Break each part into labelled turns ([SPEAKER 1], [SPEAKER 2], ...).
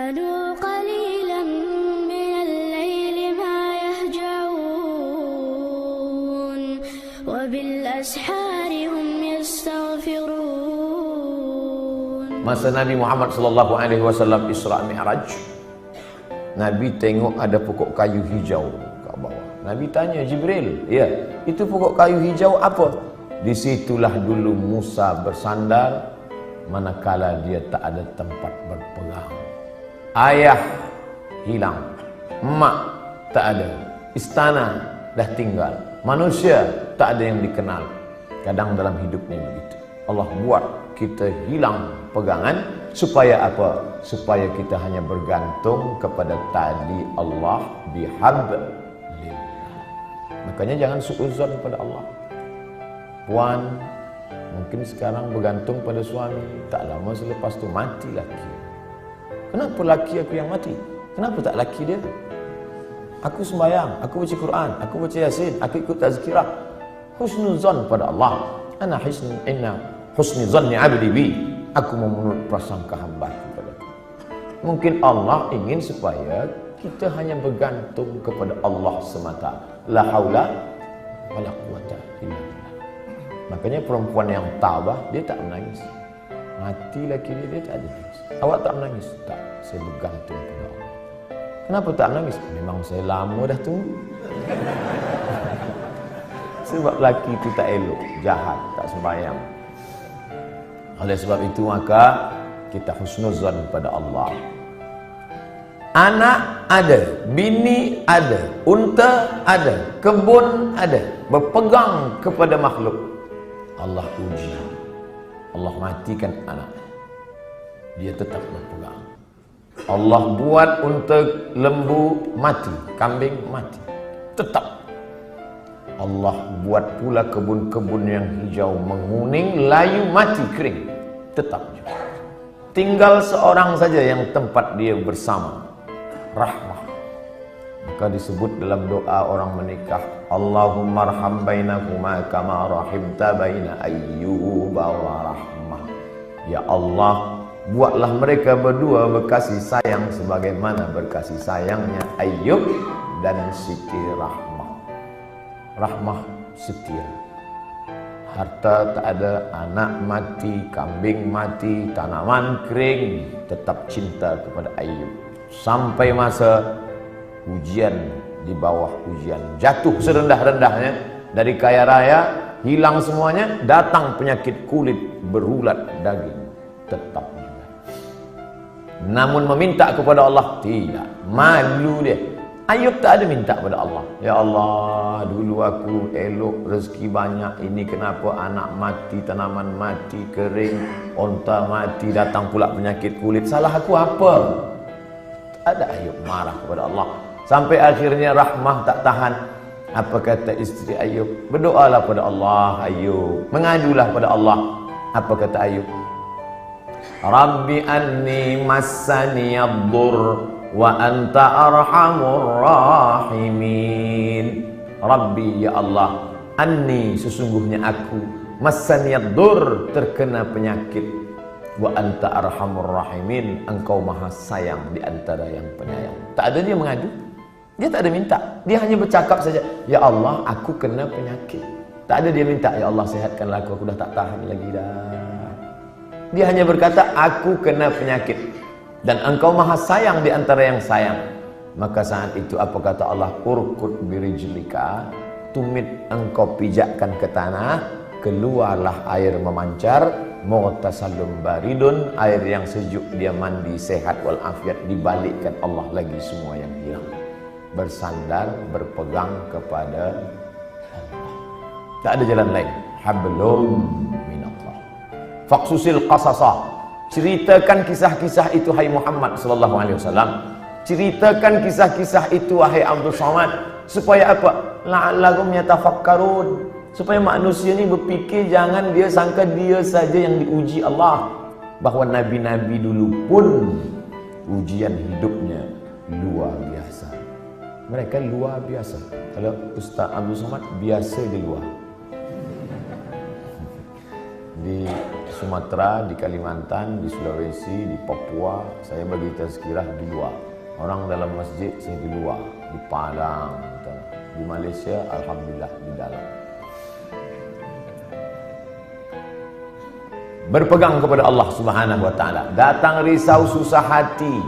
[SPEAKER 1] كانوا قليلا من الليل ما يهجعون وبالأسحار هم يستغفرون.
[SPEAKER 2] Masa Nabi Muhammad sallallahu alaihi wasallam Isra Mi'raj, Nabi tengok ada pokok kayu hijau kat bawah. Nabi tanya Jibril, "Ya, itu pokok kayu hijau apa?" Disitulah dulu Musa bersandar manakala dia tak ada tempat berpegang. Ayah hilang, mak tak ada, istana dah tinggal, manusia tak ada yang dikenal. Kadang dalam hidupnya begitu. Allah buat kita hilang pegangan supaya apa? Supaya kita hanya bergantung kepada tali Allah bihablillah. Makanya jangan suuzon pada Allah. Puan mungkin sekarang bergantung pada suami, tak lama selepas tu mati laki. Kenapa laki aku yang mati? Kenapa tak laki dia? Aku sembahyang, aku baca Quran, aku baca Yasin, aku ikut tazkirah. Husnuzon pada Allah. Ana inna husni zanni abdi bi. Aku menurut prasangka hamba kepada aku. Mungkin Allah ingin supaya kita hanya bergantung kepada Allah semata. La haula wala quwata illa billah. Makanya perempuan yang tabah, dia tak menangis. Mati laki dia tak ada nangis. Awak tak menangis? Tak, saya bergantung pada Allah. Kenapa tak menangis? Memang saya lama dah tunggu. Sebab laki itu tak elok, jahat, tak sembahyang. Oleh sebab itu maka kita husnuzan pada Allah. Anak ada, bini ada, unta ada, kebun ada, berpegang kepada makhluk. Allah uji, Allah matikan anak, dia tetap berpegang. Allah buat unta lembu mati, kambing mati, tetap. Allah buat pula kebun-kebun yang hijau menguning, layu mati, kering, tetap juga. Tinggal seorang saja yang tempat dia bersama, rahmah. Maka disebut dalam doa orang menikah, Allahumma arham bainakuma kama rahimta baina Ayyuba wa rahmah. Ya Allah, buatlah mereka berdua berkasih sayang sebagaimana berkasih sayangnya Ayyub dan Siti Rahmah. Rahmah setia. Harta tak ada, anak mati, kambing mati, tanaman kering, tetap cinta kepada Ayyub. Sampai masa ujian, di bawah ujian, jatuh serendah-rendahnya dari kaya raya, hilang semuanya, datang penyakit kulit, berulat daging, tetap juga. Namun meminta kepada Allah tidak, malu dia. Ayub tak ada minta kepada Allah, ya Allah, dulu aku elok, rezeki banyak, ini kenapa anak mati, tanaman mati, kering, onta mati, datang pula penyakit kulit, salah aku apa? Tak ada Ayub marah kepada Allah. Sampai akhirnya Rahmah tak tahan. Apa kata isteri Ayub? Berdoalah pada Allah Ayub, mengadulah pada Allah. Apa kata Ayub? Rabbi anni massani ad-dur wa anta arhamur rahimin. Rabbi, ya Allah, anni, sesungguhnya aku, massani ad-dur, terkena penyakit, wa anta arhamur rahimin, engkau maha sayang di antara yang penyayang. Tak ada dia mengadu, dia tak ada minta, dia hanya bercakap saja, ya Allah, aku kena penyakit. Tak ada dia minta, ya Allah, sehatkanlah aku dah tak tahan lagi dah. Dia hanya berkata, aku kena penyakit dan engkau maha sayang di antara yang sayang. Maka saat itu apa kata Allah? Urkud birijlika, tumit engkau pijakkan ke tanah, keluarlah air memancar, mughtasalun baridun, air yang sejuk, dia mandi sehat walafiat, dibalikkan Allah lagi semua yang hilang. Bersandar, berpegang kepada Allah, tak ada jalan lain. Hablum minallah. Faqsusil qasasa, ceritakan kisah-kisah itu hai Muhammad sallallahu alaihi wasallam. Ceritakan kisah-kisah itu wahai Abdul Somad, supaya apa? La'allahum yatafakkarun, supaya manusia ni berfikir, jangan dia sangka dia saja yang diuji Allah, bahawa nabi-nabi dulu pun ujian hidupnya luar biasa. Mereka luar biasa. Kalau Ustaz Abdul Somad biasa di luar. Di Sumatera, di Kalimantan, di Sulawesi, di Papua, saya bagi tazkirah di luar. Orang dalam masjid, saya di luar. Di Padang, di Malaysia, alhamdulillah di dalam. Berpegang kepada Allah Subhanahu wa taala. Datang risau susah hati.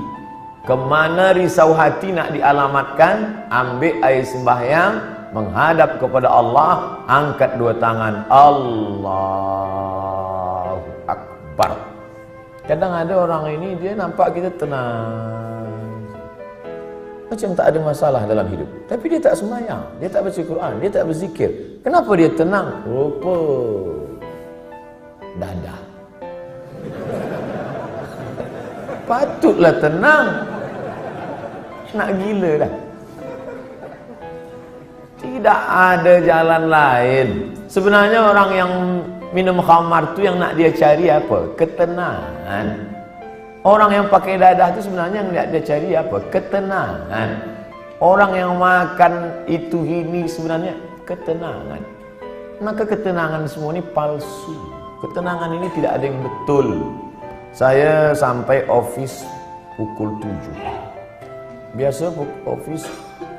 [SPEAKER 2] Kemana risau hati nak dialamatkan? Ambil air sembahyang, menghadap kepada Allah, angkat dua tangan, Allahu Akbar. Kadang ada orang ini dia nampak kita tenang, macam tak ada masalah dalam hidup, tapi dia tak sembahyang, dia tak baca Quran, dia tak berzikir. Kenapa dia tenang? Rupa dadah. Patutlah tenang. Nak gila dah. Tidak ada jalan lain. Sebenarnya orang yang minum khamar tu yang nak dia cari apa? Ketenangan. Orang yang pakai dadah tu sebenarnya yang nak dia cari apa? Ketenangan. Orang yang makan itu ini sebenarnya ketenangan. Maka ketenangan semua ini palsu. Ketenangan ini tidak ada yang betul. Saya sampai office pukul 7. Biasa office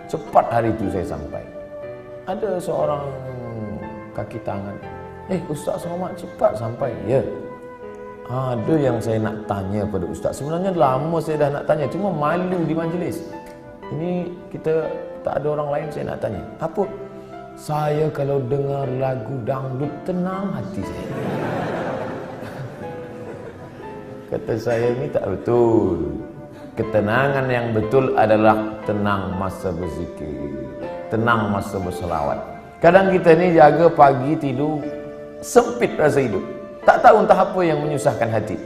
[SPEAKER 2] cepat hari itu saya sampai. Ada seorang kaki tangan, Ustaz Somad cepat sampai. Ya, ada yang saya nak tanya pada Ustaz. Sebenarnya lama saya dah nak tanya, cuma malu di majlis. Ini kita tak ada orang lain saya nak tanya. Apa? Saya kalau dengar lagu dangdut tenang hati saya. Kata saya, ini tak betul. Ketenangan yang betul adalah tenang masa berzikir, tenang masa berselawat. Kadang kita ni jaga pagi tidur, sempit rasa hidup, tak tahu entah apa yang menyusahkan hati,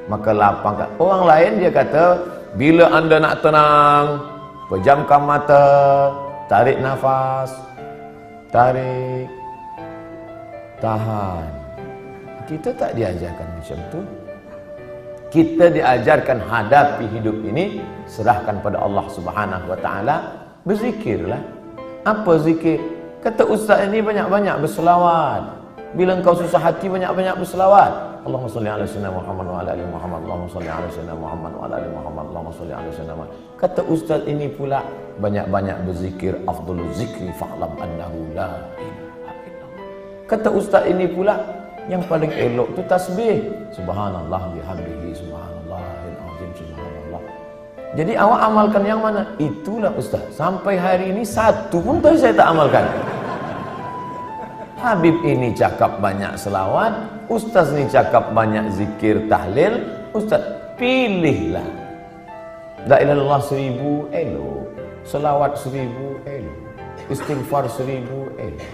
[SPEAKER 2] maka lapangkan. Orang lain dia kata, bila anda nak tenang, pejamkan mata, tarik nafas, tarik, tahan. Kita tak diajarkan macam tu. Kita diajarkan hadapi hidup ini, serahkan pada Allah Subhanahu wa taala, berzikirlah. Apa zikir? Kata ustaz ini banyak-banyak berselawat. Bila engkau susah hati banyak-banyak berselawat. Allahumma salli ala sayyidina Muhammad wa ala ali Muhammad. Allahumma salli ala sayyidina Muhammad wa ala ali Muhammad. Allahumma salli ala sayyidina Muhammad. Kata ustaz ini pula banyak-banyak berzikir, afdhalul zikri fa'lam annahu la ilaha illallah. Kata ustaz ini pula yang paling elok tu tasbih. Subhanallah bihamdihi, subhanallahil azim, subhanallah. Jadi awak amalkan yang mana? Itulah ustaz. Sampai hari ini satu pun saya tak amalkan. Habib ini cakap banyak selawat, ustaz ni cakap banyak zikir tahlil. Ustaz, pilihlah. La ilaha illallah 1000 elok, selawat 1000 elok, istighfar 1000 elok.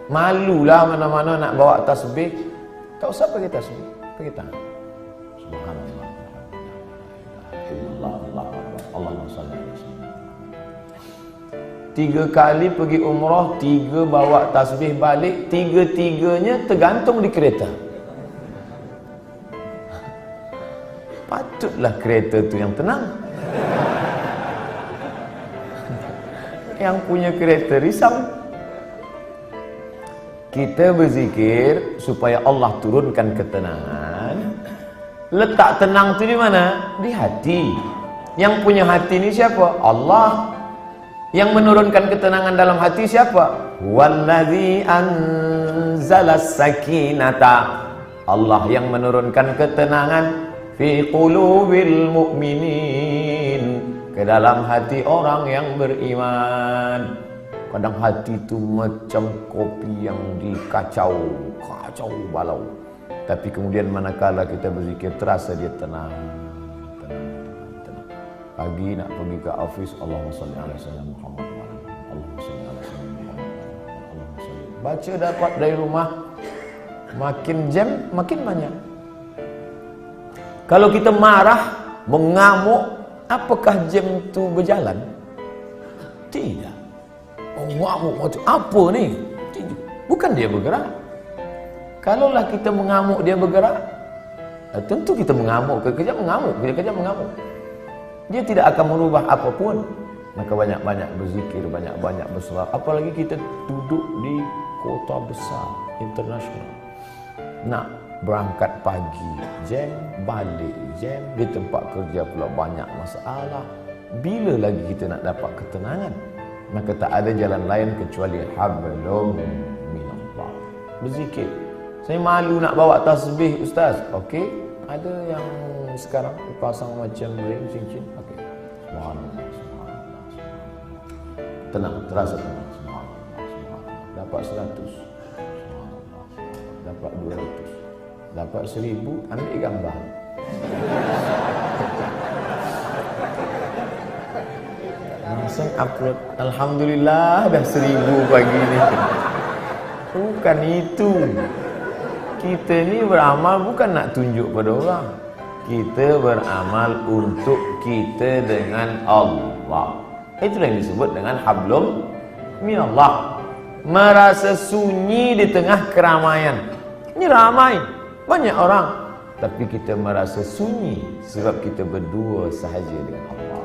[SPEAKER 2] Malulah mana-mana nak bawa tasbih. Tak usah pakai tasbih, pakai tangan. Subhanallah, Allahumma salli ala sayyidina. 3 kali pergi umrah, 3 bawa tasbih balik, 3-3-nya tergantung di kereta. Patutlah kereta tu yang tenang. Yang punya kereta risau. Kita berzikir supaya Allah turunkan ketenangan. Letak tenang tu di mana? Di hati. Yang punya hati ni siapa? Allah. Yang menurunkan ketenangan dalam hati siapa? Wallazi anzalas sakinata. Allah yang menurunkan ketenangan fi qulubil mu'minin, ke dalam hati orang yang beriman. Kadang hati itu macam kopi yang dikacau, kacau balau. Tapi kemudian manakala kita berzikir, terasa dia tenang. Pagi nak pergi ke office, Allahumma salli ala sayyidina Muhammad, Allahumma salli ala sayyidina Muhammad, Allahumma salli. Baca dapat dari rumah, makin jam makin banyak. Kalau kita marah, mengamuk, apakah jam itu berjalan? Tidak. Mengamuk macam apa ni? Bukan dia bergerak. Kalaulah kita mengamuk dia bergerak, tentu kita mengamuk, kekejap mengamuk, kekejap mengamuk. Dia tidak akan merubah apapun. Maka banyak-banyak berzikir, banyak-banyak berselawat. Apalagi kita duduk di kota besar internasional. Nak berangkat pagi jam, balik jam, di tempat kerja pula banyak masalah. Bila lagi kita nak dapat ketenangan? Maka tak ada jalan lain kecuali hablum minallah. Berzikir. Saya malu nak bawa tasbih ustaz. Okey, ada yang sekarang pasang macam ring cincin. Okey. Subhanallah, subhanallah. Tenang, terasa tenang. Subhanallah, subhanallah. Dapat 100. Subhanallah. Dapat 200. Dapat 1000, ambil gambar. Langsung upload. Alhamdulillah dah 1000 pagi ni. Bukan itu. Kita ni beramal bukan nak tunjuk pada orang. Kita beramal untuk kita dengan Allah. Itulah yang disebut dengan hablum minallah. Merasa sunyi di tengah keramaian. Ini ramai, banyak orang, tapi kita merasa sunyi sebab kita berdua sahaja dengan Allah.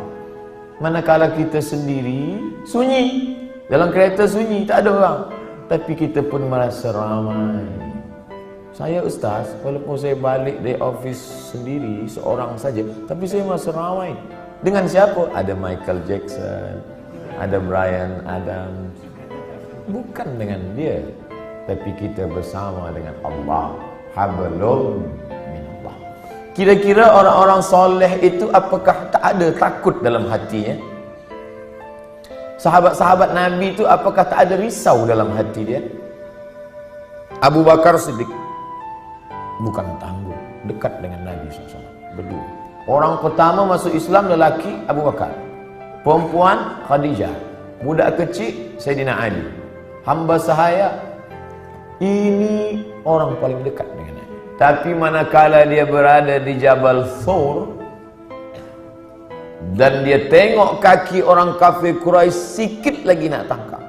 [SPEAKER 2] Manakala kita sendiri, sunyi. Dalam kereta sunyi, tak ada orang, tapi kita pun merasa ramai. Saya ustaz, walaupun saya balik dari office sendiri, seorang saja, tapi saya merasa ramai. Dengan siapa? Ada Michael Jackson, ada Bryan Adams. Bukan dengan dia, tapi kita bersama dengan Allah. Hablum minallah. Kira-kira orang-orang soleh itu apakah tak ada takut dalam hatinya? Sahabat-sahabat Nabi itu apakah tak ada risau dalam hati dia? Abu Bakar Siddiq bukan tangguh, dekat dengan Nabi SAW, berdua. Orang pertama masuk Islam lelaki Abu Bakar, perempuan Khadijah, budak kecil Sayyidina Ali, hamba sahaya. Ini orang paling dekat dengan Nabi. Tapi manakala dia berada di Jabal Thur dan dia tengok kaki orang kafir Quraisy, sikit lagi nak tangkap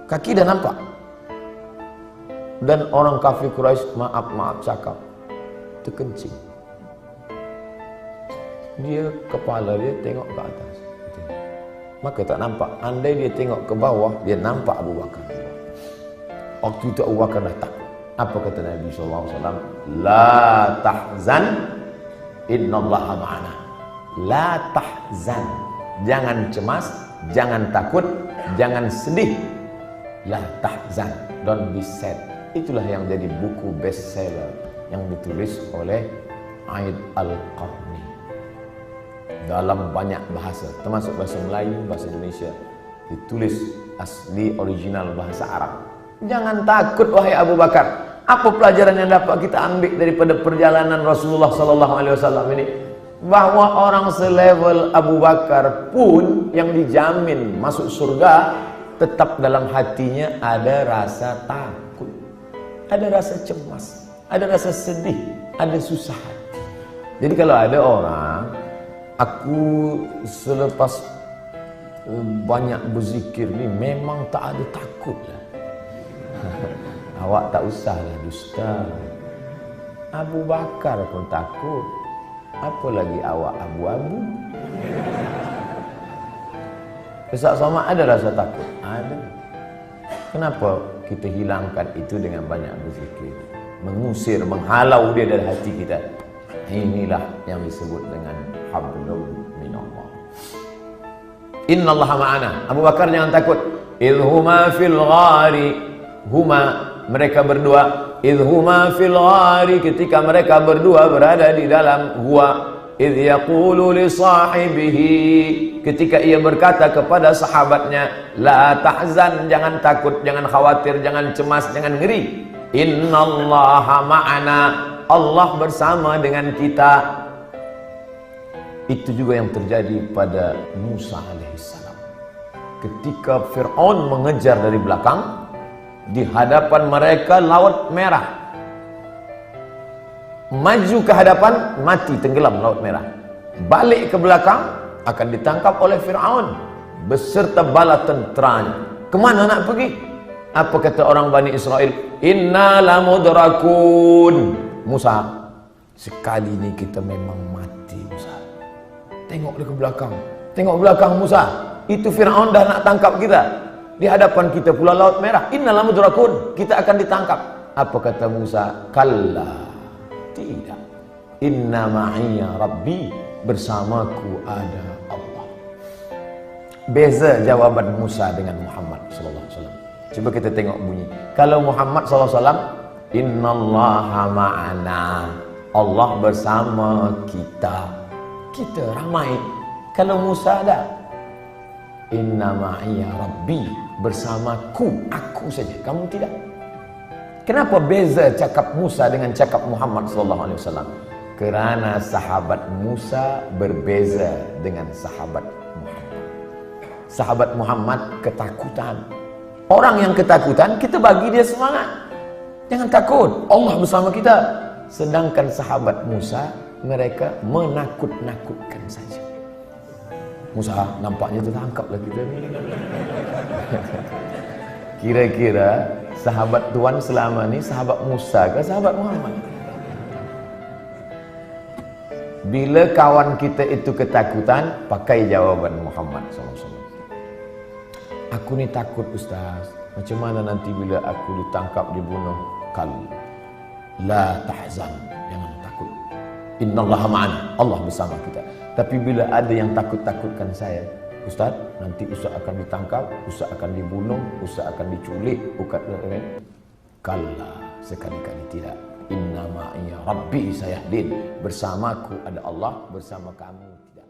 [SPEAKER 2] kaki dah nampak. Dan orang kafir Quraisy maaf cakap terkencing. Dia kepala dia tengok ke atas, maka tak nampak. Andai dia tengok ke bawah, dia nampak Abu Bakar. Waktu itu Abu Bakar dah takut. Apa kata Nabi SAW? La tahzan, innallaha ma'ana. La tahzan, jangan cemas, jangan takut, jangan sedih. La tahzan, don't be sad. Itulah yang jadi buku bestseller yang ditulis oleh Aid Al-Qarni dalam banyak bahasa, termasuk bahasa Melayu, bahasa Indonesia, ditulis asli original bahasa Arab. Jangan takut wahai Abu Bakar. Apa pelajaran yang dapat kita ambil daripada perjalanan Rasulullah SAW ini? Bahwa orang selevel Abu Bakar pun yang dijamin masuk surga, tetap dalam hatinya ada rasa takut, ada rasa cemas, ada rasa sedih, ada susah. Jadi kalau ada orang, aku selepas banyak berzikir ni memang tak ada takut lah. Awak tak usahlah dusta. Abu Bakar pun takut, apa lagi awak abu-abu? Ustaz Somad ada rasa takut? Ada. Kenapa kita hilangkan itu dengan banyak berzikir? Mengusir, menghalau dia dari hati kita. Inilah yang disebut dengan hablum minallah. Innallaha ma'ana. Abu Bakar jangan takut. Idhuma fil ghari. Huma, mereka berdua. Idhuma fil ghari, ketika mereka berdua berada di dalam gua. Idh yaqulu li sahibihi, ketika ia berkata kepada sahabatnya, la tahzan, jangan takut, jangan khawatir, jangan cemas, jangan ngeri. Innallaha ma'ana, Allah bersama dengan kita. Itu juga yang terjadi pada Musa alaihissalam. Ketika Fir'aun mengejar dari belakang, di hadapan mereka Laut Merah. Maju ke hadapan, mati tenggelam Laut Merah. Balik ke belakang, akan ditangkap oleh Fir'aun beserta bala tenteranya. Kemana nak pergi? Apa kata orang Bani Israel? Inna lamudrakun. Musa, sekali ini kita memang mati Musa. Tengok ke belakang. Tengok belakang Musa. Itu Fir'aun dah nak tangkap kita. Di hadapan kita pula Laut Merah. Inna lamudrakun. Kita akan ditangkap. Apa kata Musa? Kalla. Tidak. Inna ma'iya Rabbi, bersamaku ada Allah. Beza jawaban Musa dengan Muhammad sallallahu alaihi wasallam. Coba kita tengok bunyi. Kalau Muhammad sallallahu alaihi wasallam, innallaha ma'ana. Allah bersama kita. Kita ramai. Kalau Musa ada, inna ma'iya Rabbi, bersamaku, aku saja, kamu tidak. Kenapa beza cakap Musa dengan cakap Muhammad sallallahu alaihi wasallam? Kerana sahabat Musa berbeza dengan sahabat Muhammad. Sahabat Muhammad ketakutan. Orang yang ketakutan, kita bagi dia semangat. Jangan takut, Allah bersama kita. Sedangkan sahabat Musa, mereka menakut-nakutkan saja. Musa, nampaknya tertangkaplah kita ni. Kira-kira sahabat Tuhan selama ni sahabat Musa ke sahabat Muhammad? Bila kawan kita itu ketakutan, pakai jawaban Muhammad SAW. Aku ni takut Ustaz. Macam mana nanti bila aku ditangkap, dibunuh? Kalla, la tahzan, jangan takut. Innallaha ma'ana, Allah bersama kita. Tapi bila ada yang takut-takutkan saya, Ustaz, nanti Ustaz akan ditangkap, Ustaz akan dibunuh, Ustaz akan diculik, kalla, sekali-kali tidak. Inna ma'iya Rabbi sayahdin, bersamaku ada Allah, bersama kamu tidak.